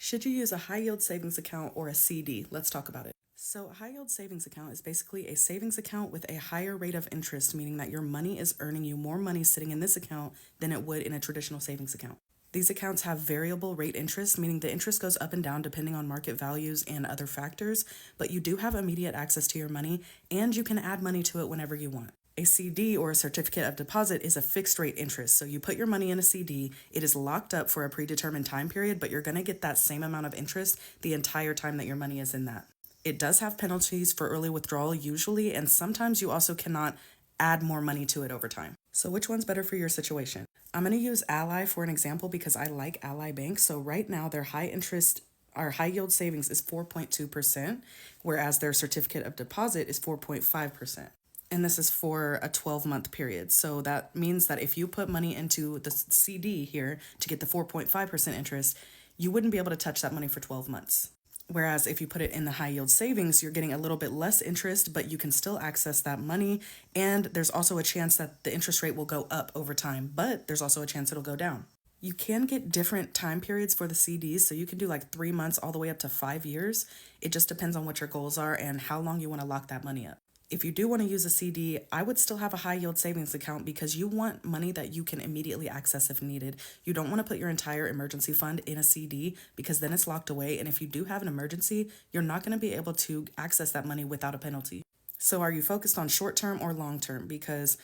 Should you use a high yield savings account or a CD? Let's talk about it. So, a high yield savings account is basically a savings account with a higher rate of interest, meaning that your money is earning you more money sitting in this account than it would in a traditional savings account. These accounts have variable rate interest, meaning the interest goes up and down depending on market values and other factors, but you do have immediate access to your money and you can add money to it whenever you want. A CD or a certificate of deposit is a fixed rate interest. So you put your money in a CD, it is locked up for a predetermined time period, but you're going to get that same amount of interest the entire time that your money is in that. It does have penalties for early withdrawal usually, and sometimes you also cannot add more money to it over time. So which one's better for your situation? I'm going to use Ally for an example because I like Ally Bank. So right now their high interest our high yield savings is 4.2%, whereas their certificate of deposit is 4.5%. And this is for a 12-month period. So that means that if you put money into the CD here to get the 4.5% interest, you wouldn't be able to touch that money for 12 months. Whereas if you put it in the high yield savings, you're getting a little bit less interest, but you can still access that money. And there's also a chance that the interest rate will go up over time, but there's also a chance it'll go down. You can get different time periods for the CDs, so you can do like 3 months all the way up to 5 years. It just depends on what your goals are and how long you want to lock that money up. If you do want to use a CD, I would still have a high yield savings account because you want money that you can immediately access if needed. You don't want to put your entire emergency fund in a CD because then it's locked away. And if you do have an emergency, you're not going to be able to access that money without a penalty. So are you focused on short term or long term? Because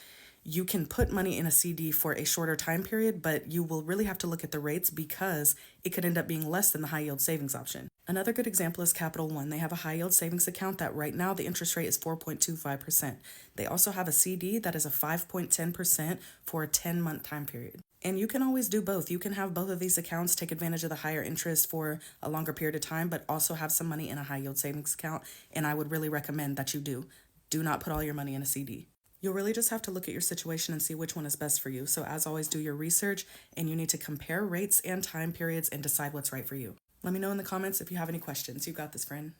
you can put money in a CD for a shorter time period, but you will really have to look at the rates because it could end up being less than the high yield savings option. Another good example is Capital One. They have a high yield savings account that right now the interest rate is 4.25%. They also have a CD that is a 5.10% for a 10-month time period. And you can always do both. You can have both of these accounts, take advantage of the higher interest for a longer period of time, but also have some money in a high yield savings account. And I would really recommend that you do. Do not put all your money in a CD. You'll really just have to look at your situation and see which one is best for you. So as always, do your research and you need to compare rates and time periods and decide what's right for you. Let me know in the comments if you have any questions. You got this, friend.